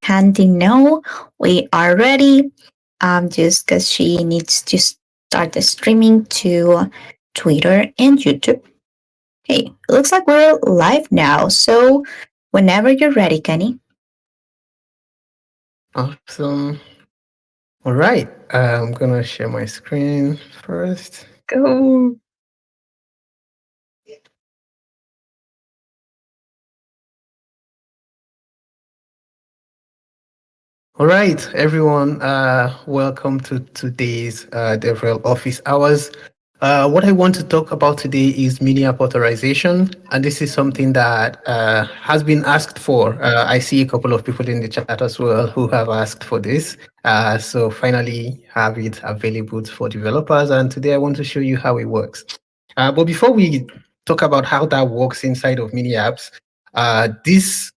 Candy know we are ready. Just because she needs to start the streaming to Twitter and YouTube. Hey, looks like we're live now. So whenever you're ready, Kenny. Awesome. All right. I'm gonna share my screen first. Go. All right, everyone. Welcome to today's DevRel office hours. What I want to talk about today is Miniapp authorization, and this is something that has been asked for. I see a couple of people in the chat as well who have asked for this. So finally have it available for developers, and today I want to show you how it works. But before we talk about how that works inside of Miniapps, this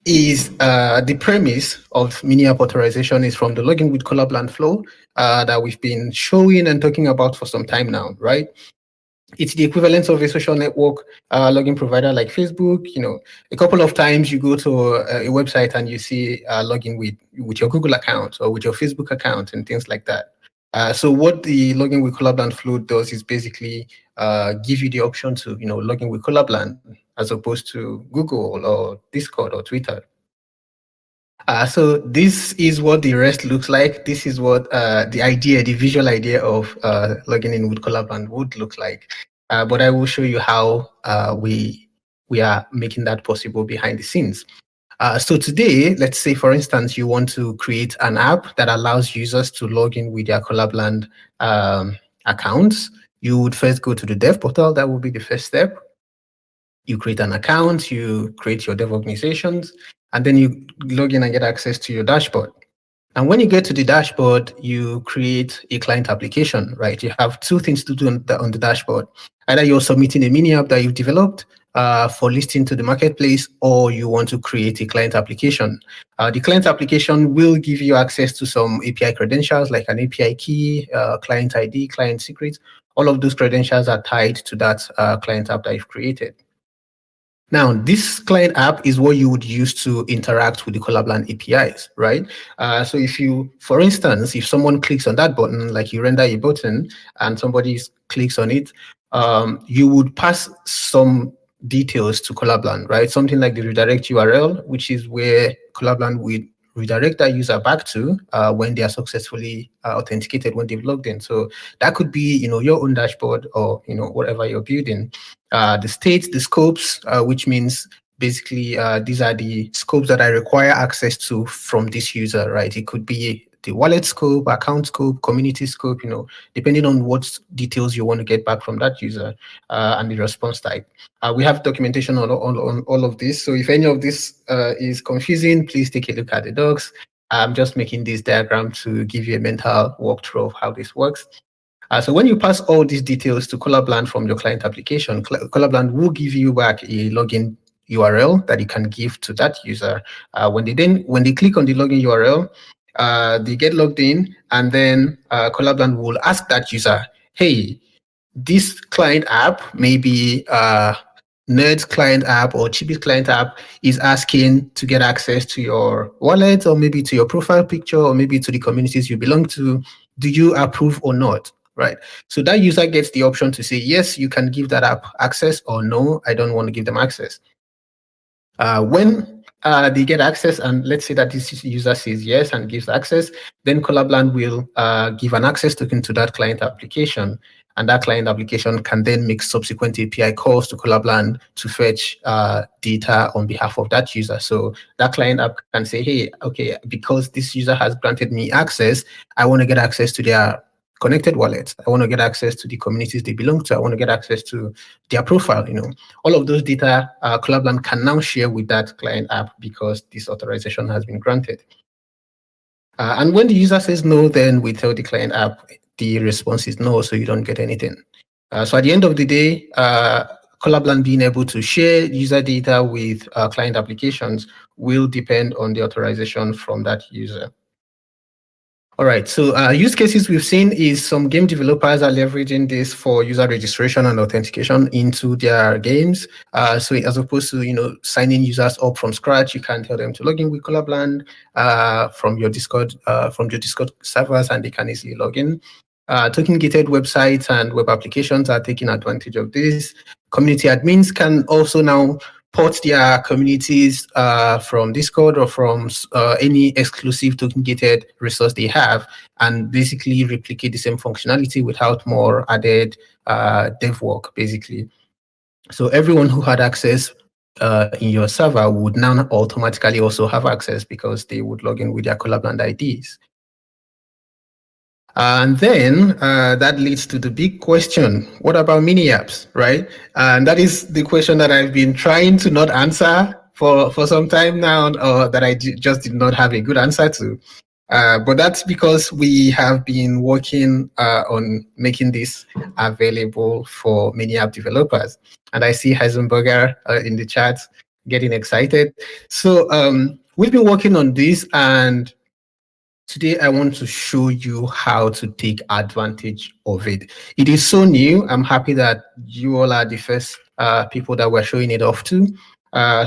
is the premise of Miniapp authorization is from the login with Collab.Land flow that we've been showing and talking about for some time now, right? It's the equivalent of a social network login provider like Facebook. You know, a couple of times you go to a website and you see login with your Google account or with your Facebook account and things like that. So what the login with Collab.Land flow does is basically give you the option to log in with Collab.Land as opposed to Google or Discord or Twitter. So this is what the rest looks like. This is what the visual idea of logging in with Collab.Land would look like. But I will show you how we are making that possible behind the scenes. So today, let's say, for instance, you want to create an app that allows users to log in with their Collab.Land accounts. You would first go to the dev portal. That would be the first step. You create an account, you create your dev organizations, and then you log in and get access to your dashboard. And when you get to the dashboard, you create a client application, right? You have two things to do on the dashboard. Either you're submitting a mini app that you've developed for listing to the marketplace, or you want to create a client application. The client application will give you access to some API credentials like an API key, client ID, client secret. All of those credentials are tied to that client app that you've created. Now, this client app is what you would use to interact with the Collab.Land APIs, right? So if you, for instance, if someone clicks on that button, like you render a button and somebody clicks on it, you would pass some details to Collab.Land, right? Something like the redirect URL, which is where Collab.Land would redirect that user back to when they are successfully authenticated, when they've logged in. So that could be, your own dashboard or, whatever you're building. The states, the scopes, which means basically these are the scopes that I require access to from this user, right? It could be the wallet scope, account scope, community scope, depending on what details you want to get back from that user and the response type. We have documentation on all of this. So if any of this is confusing, please take a look at the docs. I'm just making this diagram to give you a mental walkthrough of how this works. So when you pass all these details to Collab.Land from your client application, Collab.Land will give you back a login URL that you can give to that user. When they click on the login URL, they get logged in, and then Collab.Land will ask that user, hey, this client app, maybe Nerd's client app or Chibi's client app, is asking to get access to your wallet or maybe to your profile picture or maybe to the communities you belong to. Do you approve or not? Right. So that user gets the option to say, yes, you can give that app access, or no, I don't want to give them access. When they get access, and let's say that this user says yes and gives access, then Collab.Land will give an access token to that client application. And that client application can then make subsequent API calls to Collab.Land to fetch data on behalf of that user. So that client app can say, hey, okay, because this user has granted me access, I want to get access to their connected wallets. I want to get access to the communities they belong to. I want to get access to their profile. All of those data Collab.Land can now share with that client app because this authorization has been granted. And when the user says no, then we tell the client app the response is no, so you don't get anything. So at the end of the day, Collab.Land being able to share user data with client applications will depend on the authorization from that user. All right. So use cases we've seen is some game developers are leveraging this for user registration and authentication into their games. So as opposed to signing users up from scratch, you can tell them to log in with Collab.Land from your Discord servers, and they can easily log in. Token gated websites and web applications are taking advantage of this. Community admins can also now port their communities from Discord or from any exclusive token gated resource they have, and basically replicate the same functionality without more added dev work, basically. So everyone who had access in your server would now automatically also have access because they would log in with their Collab.Land IDs. And then that leads to the big question: what about mini apps, right? And that is the question that I've been trying to not answer for some time now, or that I just did not have a good answer to. But that's because we have been working on making this available for mini app developers. And I see Heisenberger in the chat getting excited. So we've been working on this, and today, I want to show you how to take advantage of it. It is so new. I'm happy that you all are the first people that we're showing it off to.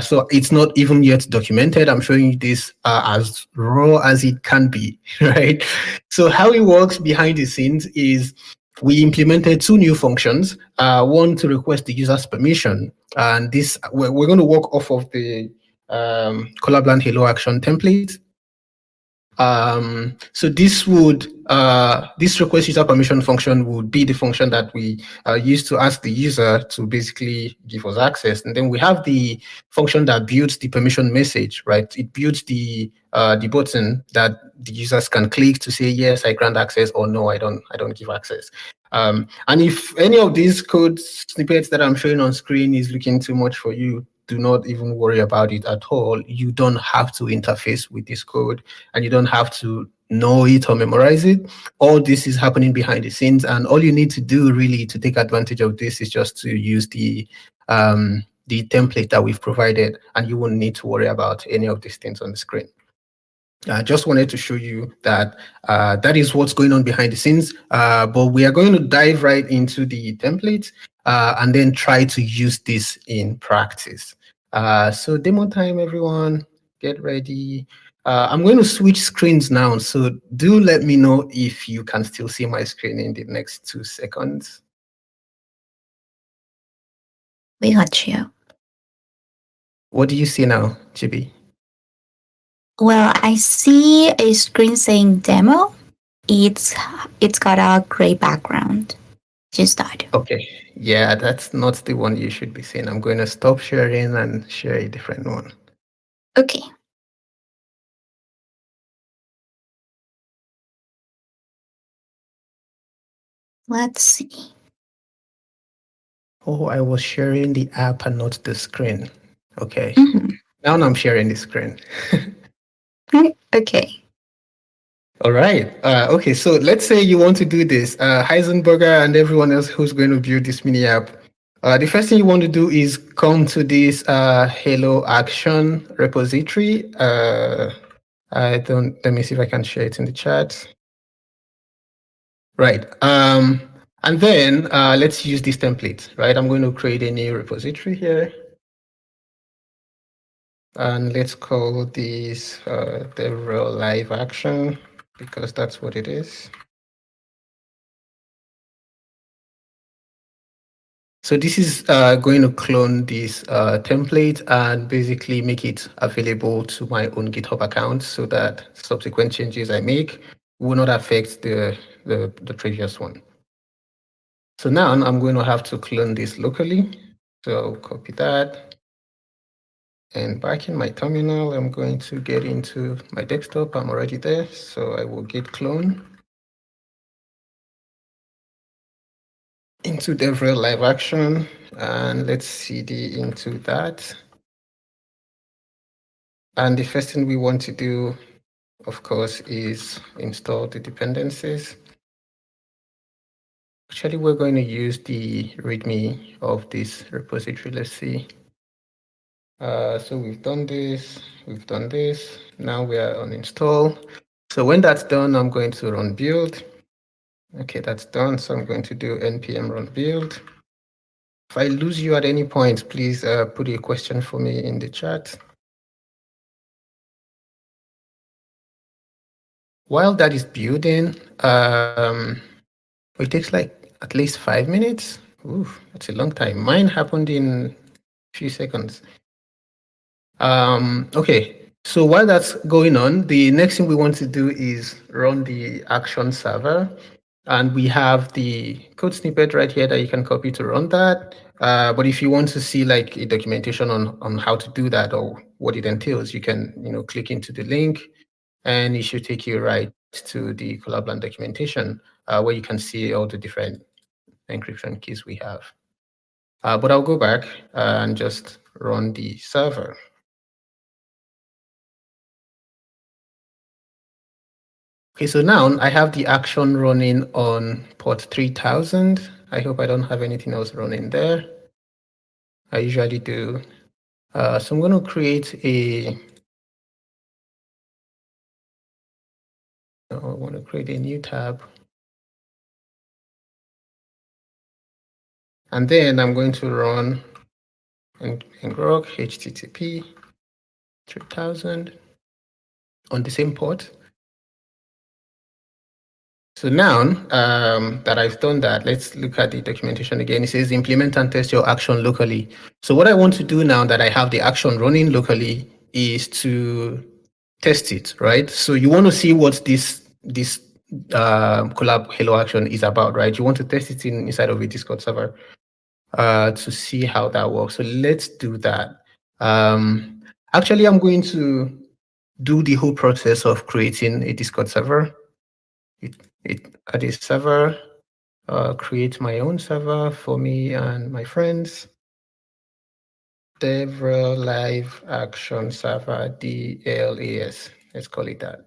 So it's not even yet documented. I'm showing you this as raw as it can be, right? So how it works behind the scenes is we implemented two new functions. One to request the user's permission, and this we're going to work off of the Collab.Land Hello Action template. So this request user permission function would be the function that we use to ask the user to basically give us access. And then we have the function that builds the permission message, right? It builds the button that the users can click to say, yes, I grant access, or no, I don't give access. And if any of these code snippets that I'm showing on screen is looking too much for you, do not even worry about it at all. You don't have to interface with this code, and you don't have to know it or memorize it. All this is happening behind the scenes, and all you need to do really to take advantage of this is just to use the template that we've provided, and you won't need to worry about any of these things on the screen. I just wanted to show you that that is what's going on behind the scenes, but we are going to dive right into the template and then try to use this in practice. So demo time, everyone, get ready. I'm going to switch screens now, so do let me know if you can still see my screen in the next 2 seconds. We got you. What do you see now, Chibi? Well, I see a screen saying demo. It's got a gray background. Just that. Okay, yeah, that's not the one you should be seeing. I'm going to stop sharing and share a different one. Okay. Let's see. Oh, I was sharing the app and not the screen. Okay. Mm-hmm. Now I'm sharing the screen. Okay. All right. Okay, so let's say you want to do this. Heisenberger and everyone else who's going to build this mini app. The first thing you want to do is come to this Hello Action repository. Let me see if I can share it in the chat. Right. And then let's use this template, right? I'm going to create a new repository here. And let's call this the real live action, because that's what it is. So this is going to clone this template and basically make it available to my own GitHub account so that subsequent changes I make will not affect the previous one. So now I'm going to have to clone this locally. So copy that. And back in my terminal, I'm going to get into my desktop. I'm already there. So I will git clone into DevRel live action. And let's cd into that. And the first thing we want to do, of course, is install the dependencies. Actually, we're going to use the README of this repository. Let's see. So we've done this, we've done this. Now we are on install. So when that's done, I'm going to run build. Okay, that's done. So I'm going to do npm run build. If I lose you at any point, please put a question for me in the chat. While that is building, it takes like at least 5 minutes. Ooh, that's a long time. Mine happened in a few seconds. Okay, so while that's going on, the next thing we want to do is run the action server. And we have the code snippet right here that you can copy to run that. But if you want to see like a documentation on how to do that or what it entails, you can click into the link, and it should take you right to the Collab.Land documentation where you can see all the different encryption keys we have. But I'll go back and just run the server. Okay, so now I have the action running on port 3000. I hope I don't have anything else running there. I usually do. So I'm going to create I want to create a new tab. And then I'm going to run ngrok http 3000 on the same port. So now that I've done that, let's look at the documentation again. It says implement and test your action locally. So what I want to do now that I have the action running locally is to test it, right? So you want to see what this collab hello action is about, right? You want to test it inside of a Discord server to see how that works. So let's do that. Actually, I'm going to do the whole process of creating a Discord server. Add a server, create my own server for me and my friends. DevRel Live Action Server, DLAS. Let's call it that.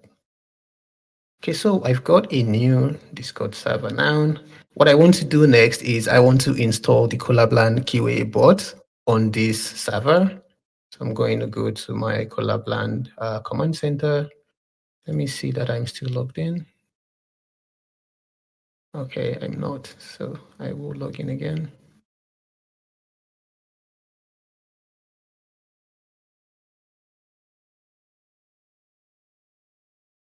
Okay, so I've got a new Discord server now. What I want to do next is I want to install the Collab.Land QA bot on this server. So I'm going to go to my Collab.Land command center. Let me see that I'm still logged in. Okay, I'm not, so I will log in again.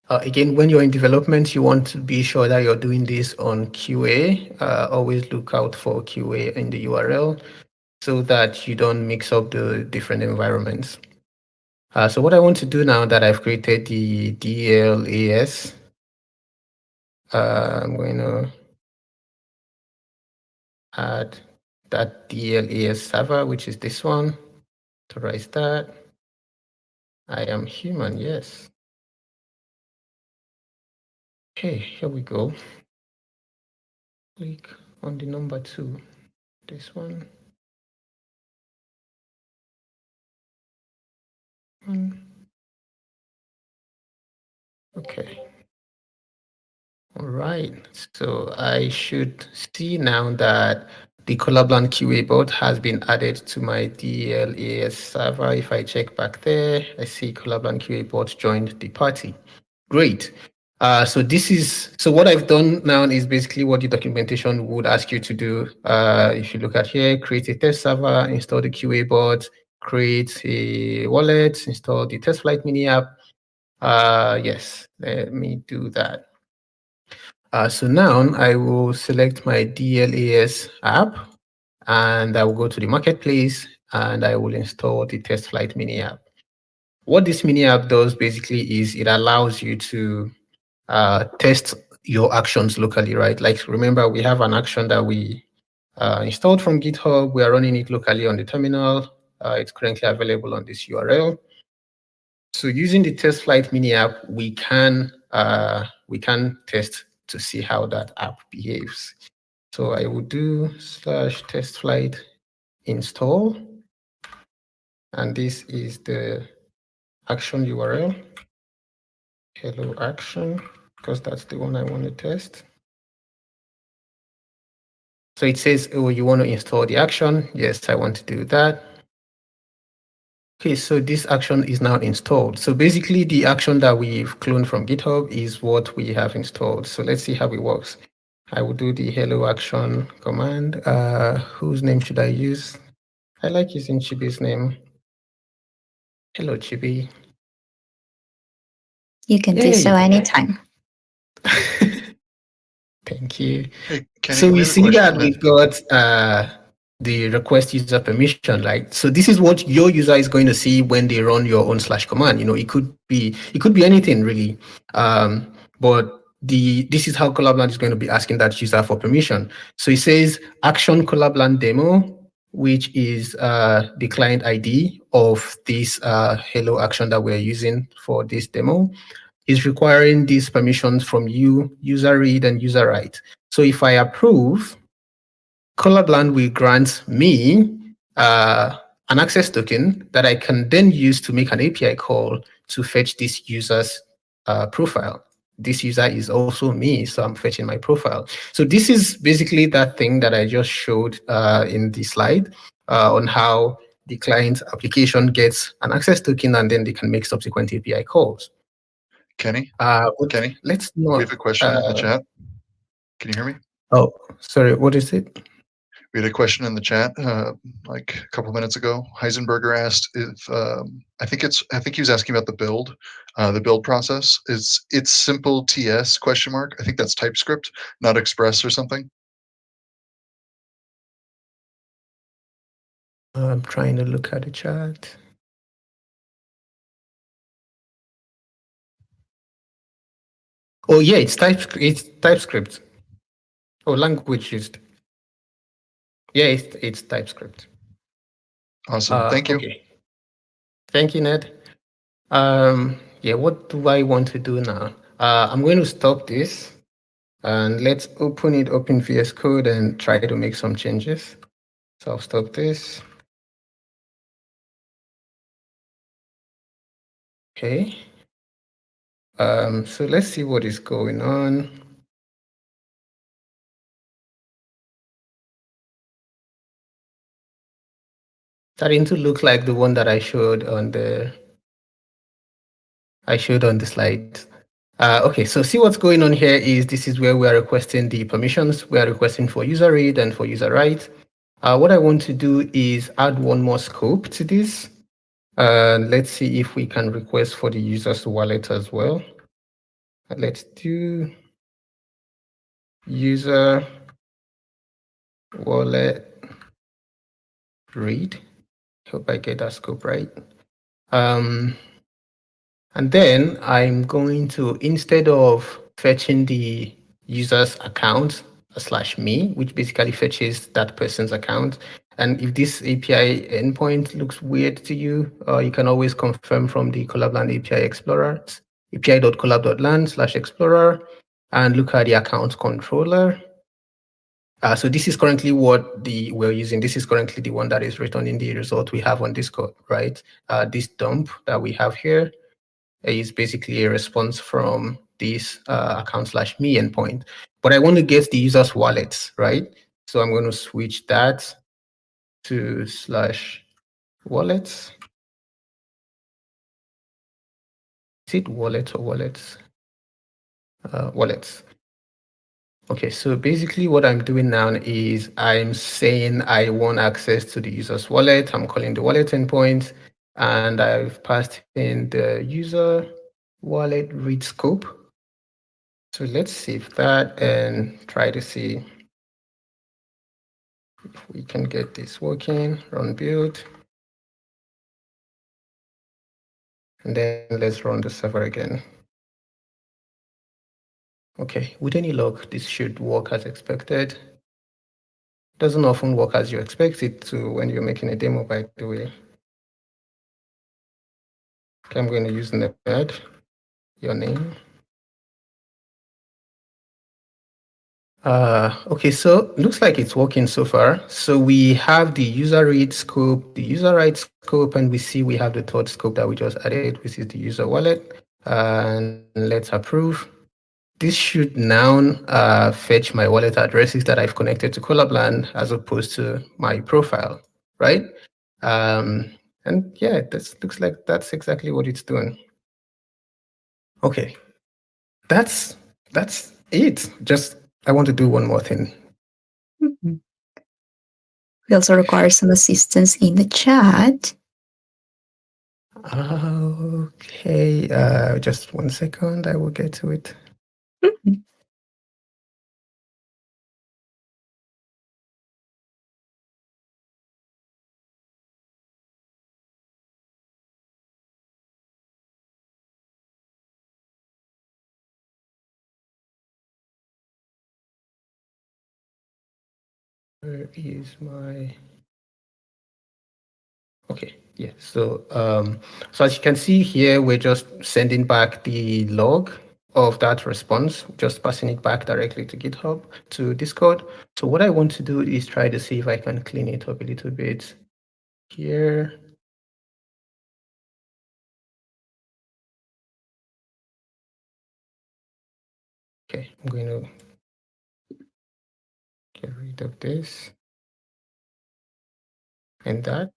Again, when you're in development, you want to be sure that you're doing this on QA. Always look out for QA in the URL so that you don't mix up the different environments. So what I want to do now that I've created the DLAS, I'm going to add that DLAS server, which is this one. Authorize that. I am human, yes. Okay, here we go. Click on the number 2, this one. Okay. All right. So I should see now that the Collab.Land QA bot has been added to my DLAS server. If I check back there, I see Collab.Land QA bot joined the party. Great. So what I've done now is basically what the documentation would ask you to do. If you look at here, create a test server, install the QA bot, create a wallet, install the test flight mini app. Yes, let me do that. So now I will select my DLAS app, and I will go to the marketplace, and I will install the test flight mini app. What this mini app does basically is it allows you to test your actions locally, right? Like remember, we have an action that we installed from GitHub. We are running it locally on the terminal. It's currently available on this URL. So using the test flight mini app, we can test to see how that app behaves. So I will do /test flight install, and this is the action URL, hello action, because that's the one I want to test. So it says, oh, you want to install the action? Yes, I want to do that. Okay, so this action is now installed. So basically the action that we've cloned from GitHub is what we have installed. So let's see how it works. I will do the hello action command. Whose name should I use? I like using Chibi's name. Hello, Chibi. You can do so Yay. anytime. Thank you. Hey, Kenny, So we we have a see that question. we've got the request user permission, right? So this is what your user is going to see when they run your own slash command. It could be anything really. But this is how Collab.Land is going to be asking that user for permission. So it says action Collab.Land demo, which is the client ID of this hello action that we're using for this demo, is requiring these permissions from you, user read and user write. So if I approve, Collab.Land will grant me an access token that I can then use to make an API call to fetch this user's profile. This user is also me, so I'm fetching my profile. So this is basically that thing that I just showed in the slide on how the client application gets an access token and then they can make subsequent API calls. Kenny, Let's we not. have a question in the chat. Can you hear me? Oh, sorry. What is it? We had a question in the chat like a couple minutes ago. Heisenberger asked if I think he was asking about the build process. It's simple TS question mark. I think that's TypeScript, not Express or something. I'm trying to look at the chat. Oh yeah, it's TypeScript. It's TypeScript. Oh, language used. Yeah, it's TypeScript. Awesome. Thank you. Okay. Thank you, Ned. Yeah, what do I want to do now? I'm going to stop this and let's open it up in VS Code and try to make some changes. So I'll stop this. Okay. So let's see what is going on. Starting to look like the one that I showed on the slide. Okay, so see what's going on here is this is where we are requesting the permissions. We are requesting for user read and for user write. What I want to do is add one more scope to this. Let's see if we can request for the user's wallet as well. Let's do user wallet read. Hope I get that scope right. And then I'm going to, instead of fetching the user's account /me, which basically fetches that person's account. And if this API endpoint looks weird to you, you can always confirm from the Collab.Land API Explorer, api.collab.land/explorer, and look at the account controller. So this is currently what we're using. This is currently the one that is returning the result we have on this code, right? This dump that we have here is basically a response from this account/me endpoint. But I want to get the user's wallets, right? So I'm going to switch that to /wallets. Is it wallet or wallets? Wallets. Okay, so basically what I'm doing now is I'm saying I want access to the user's wallet. I'm calling the wallet endpoint, and I've passed in the user wallet read scope. So let's save that and try to see if we can get this working. Run build. And then let's run the server again. Okay, with any luck, this should work as expected. Doesn't often work as you expect it to when you're making a demo, by the way. Okay, I'm going to use Ned, your name. Okay, so looks like it's working so far. So we have the user read scope, the user write scope, and we see we have the third scope that we just added, which is the user wallet. And let's approve. This should now fetch my wallet addresses that I've connected to Collab.Land as opposed to my profile, right? And yeah, this looks like that's exactly what it's doing. Okay, that's it. Just I want to do one more thing. Mhm. We also require some assistance in the chat. Okay, just 1 second. I will get to it. Mhm. Where is my okay, yeah. So as you can see here, we're just sending back the log of that response, just passing it back directly to GitHub, to Discord. So what I want to do is try to see if I can clean it up a little bit here. Okay, I'm going to get rid of this and that.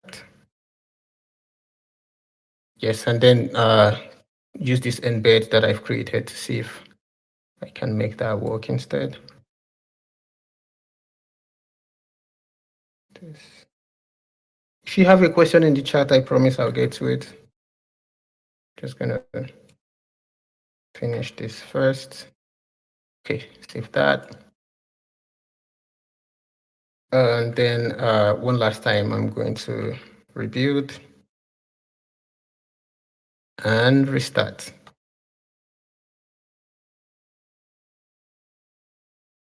Yes, and then use this embed that I've created to see if I can make that work instead. This. If you have a question in the chat, I promise I'll get to it. Just gonna finish this first. Okay, save that. And then one last time, I'm going to rebuild and restart.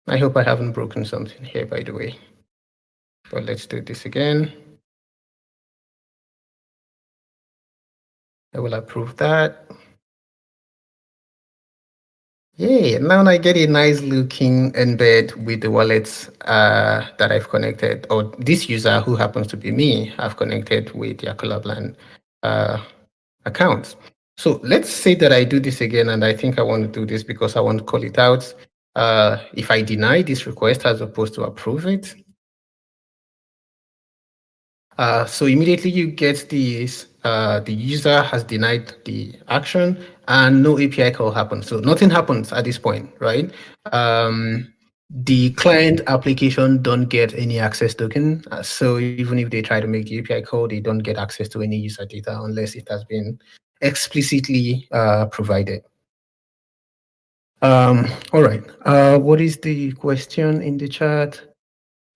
I hope I haven't broken something here, by the way. But let's do this again. I will approve that. Yay, now I get a nice looking embed with the wallets that I've connected, or this user who happens to be me, I've connected with their Collab.Land accounts. So let's say that I do this again, and I think I want to do this because I want to call it out. If I deny this request as opposed to approve it, so immediately you get this, the user has denied the action and no API call happens. So nothing happens at this point, right? The client application don't get any access token. So even if they try to make the API call, they don't get access to any user data unless it has been explicitly provided. All right. What is the question in the chat?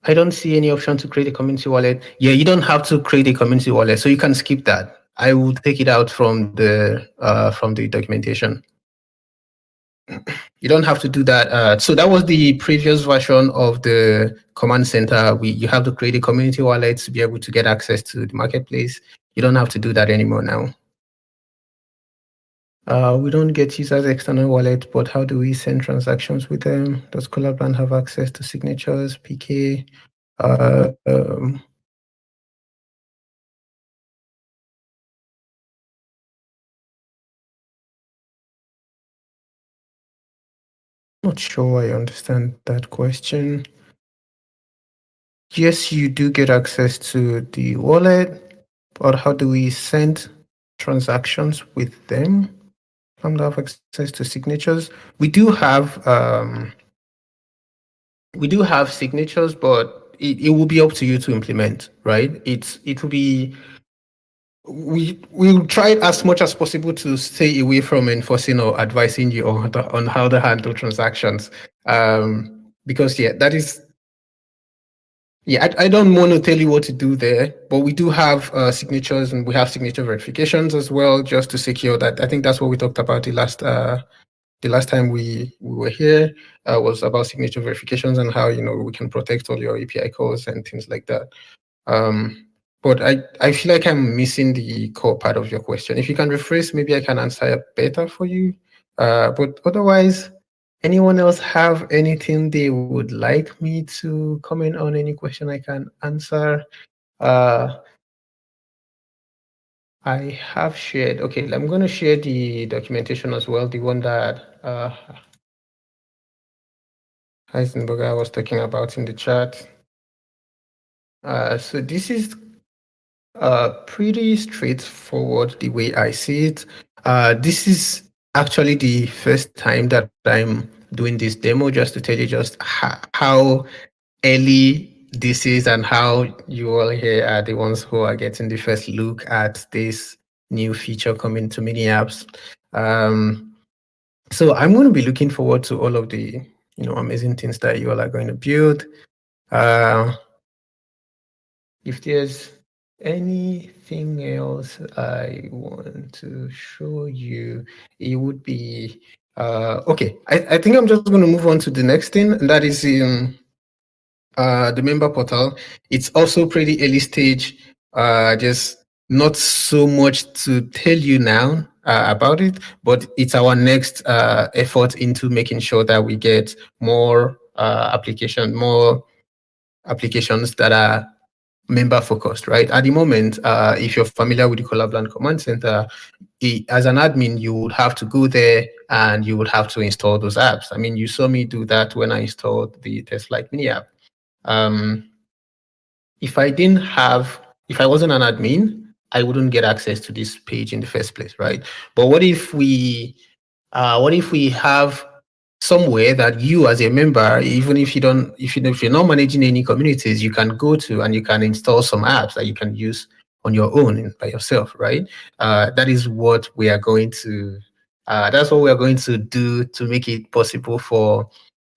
I don't see any option to create a community wallet. Yeah, you don't have to create a community wallet, so you can skip that. I will take it out from the documentation. You don't have to do that. So that was the previous version of the command center. You have to create a community wallet to be able to get access to the marketplace. You don't have to do that anymore now. We don't get users external wallet, but how do we send transactions with them? Does Collab.Land have access to signatures, PK? Not sure I understand that question. Yes, you do get access to the wallet, but how do we send transactions with them? Don't have access to signatures. We do have signatures, but it will be up to you to implement, right? It will be we'll try as much as possible to stay away from enforcing or advising you on how to handle transactions. Because yeah, that is yeah, I don't want to tell you what to do there, but we do have signatures and we have signature verifications as well, just to secure that. I think that's what we talked about the last time we were here, was about signature verifications and how we can protect all your API calls and things like that. But I feel like I'm missing the core part of your question. If you can rephrase, maybe I can answer better for you. But otherwise, anyone else have anything they would like me to comment on? Any question I can answer? I have shared. Okay, I'm going to share the documentation as well, the one that Heisenberger was talking about in the chat. So this is Pretty straightforward the way I see it. This is actually the first time that I'm doing this demo, just to tell you just how early this is and how you all here are the ones who are getting the first look at this new feature coming to Miniapps. Um, so I'm going to be looking forward to all of the amazing things that you all are going to build. Uh, if there's anything else I want to show you, it would be okay. I think I'm just going to move on to the next thing, and that is in the member portal. It's also pretty early stage. Just not so much to tell you now about it, but it's our next effort into making sure that we get more more applications that are member focused, right? At the moment, if you're familiar with the Collab.Land Command Center, as an admin, you would have to go there and you would have to install those apps. I mean, you saw me do that when I installed the Test Flight Mini app. Um, if I didn't have, if I wasn't an admin, I wouldn't get access to this page in the first place, right? But what if we have somewhere that you as a member, even if you don't, if you're not managing any communities, you can go to and you can install some apps that you can use on your own by yourself, right? That is what we are going to. That's what we are going to do to make it possible for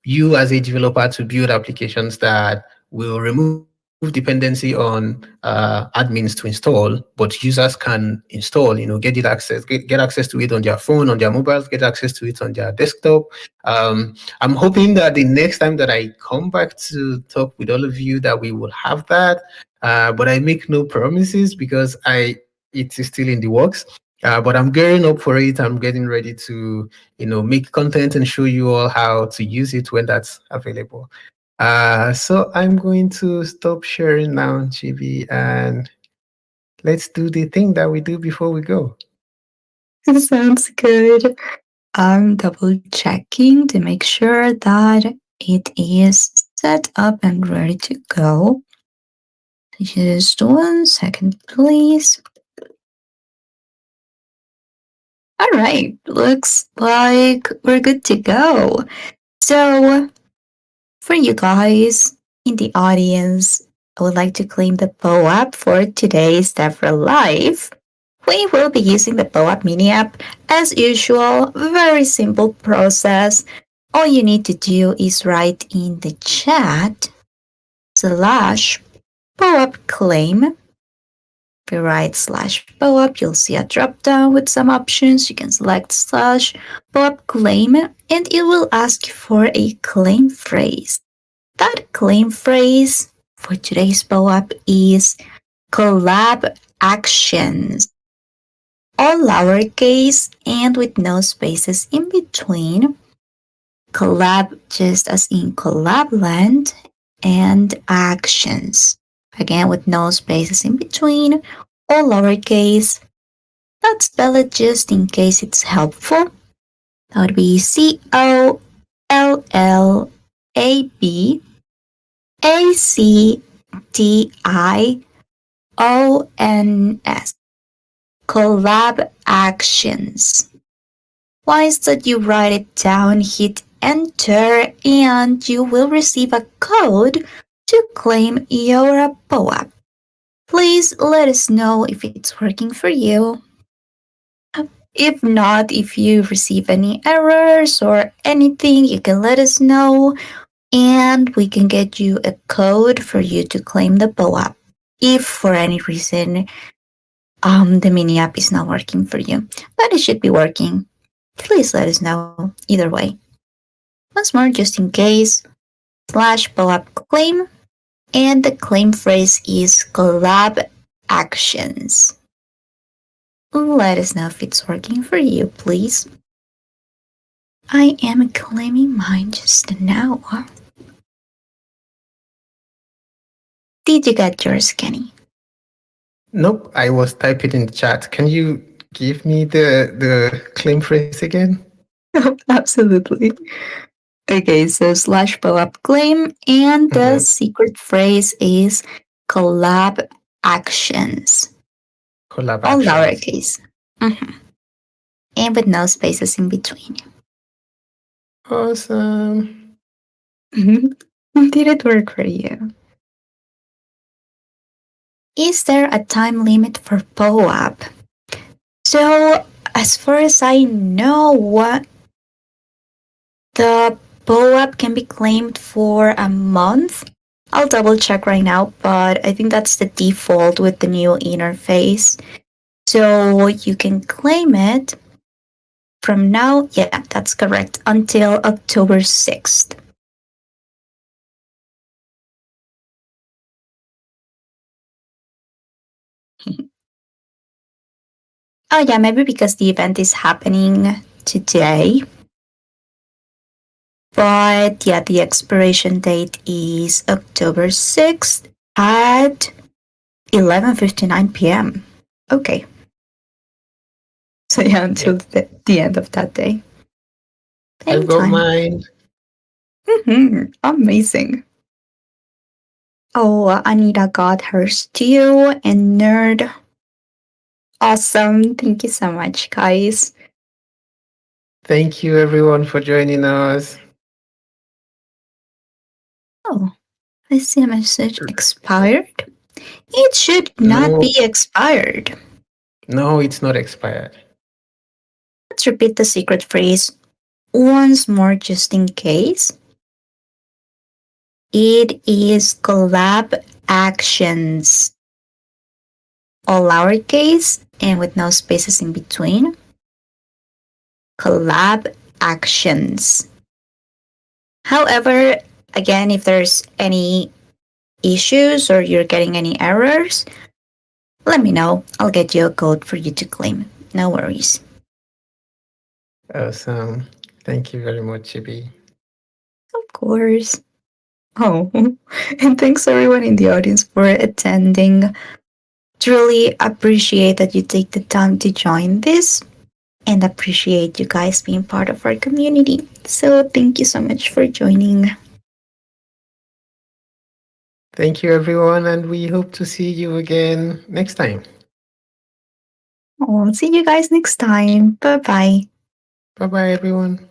you as a developer to build applications that will remove dependency on admins to install, but users can install, get it access, get access to it on their phone, on their mobiles, get access to it on their desktop. I'm hoping that the next time that I come back to talk with all of you that we will have that. But I make no promises because it is still in the works. But I'm gearing up for it. I'm getting ready to, make content and show you all how to use it when that's available. So I'm going to stop sharing now, Chibi, and let's do the thing that we do before we go. Sounds good. I'm double checking to make sure that it is set up and ready to go. Just 1 second, please. All right, looks like we're good to go. So, for you guys in the audience, I would like to claim the POAP for today's DevRel Live. We will be using the POAP mini app as usual. Very simple process. All you need to do is write in the chat slash POAP claim. If you write slash POAP, you'll see a drop down with some options. You can select slash POAP claim and it will ask you for a claim phrase. That claim phrase for today's POAP is collab actions. All lowercase and with no spaces in between. Collab just as in Collab.Land and actions. Again, with no spaces in between, all lowercase. Let's spell it just in case it's helpful. That would be COLLABACTIONS. Collab actions. Once that you write it down, hit enter and you will receive a code to claim your POAP. Please let us know if it's working for you. If not, if you receive any errors or anything, you can let us know and we can get you a code for you to claim the POAP. If for any reason the mini app is not working for you, but it should be working. Please let us know either way. Once more, just in case, slash POAP claim, and the claim phrase is collab actions. Let us know if it's working for you, please. I am claiming mine just now. Did you get yours, Kenny? Nope, I was typing in the chat. Can you give me the claim phrase again? Absolutely. Okay, so slash POAP claim, and the secret phrase is collab actions, Collab all actions. lowercase, Mhm. And with no spaces in between. Awesome. Did it work for you? Is there a time limit for POAP? So, as far as I know, the POAP can be claimed for a month. I'll double check right now, but I think that's the default with the new interface. So you can claim it from now, yeah, that's correct, until October 6th. Oh, yeah, maybe because the event is happening today. But yeah, the expiration date is October 6th at 11:59 p.m. Okay. So yeah, Yeah, until the end of that day. I've got Anytime. mine. Amazing. Oh, Anita got hers too, and Nerd. Awesome. Thank you so much, guys. Thank you, everyone, for joining us. Oh, I see a message expired. It should not No, be expired. no, it's not expired. Let's repeat the secret phrase once more just in case. It is collab actions, all lowercase and with no spaces in between. Collab actions. However, again, if there's any issues or you're getting any errors, let me know. I'll get you a code for you to claim. No worries. Awesome. Thank you very much, Chibi. Of course. Oh, and thanks everyone in the audience for attending. Truly appreciate that you take the time to join this and appreciate you guys being part of our community. So, thank you so much for joining. Thank you, everyone, and we hope to see you again next time. Oh, see you guys next time. Bye bye. Bye bye, everyone.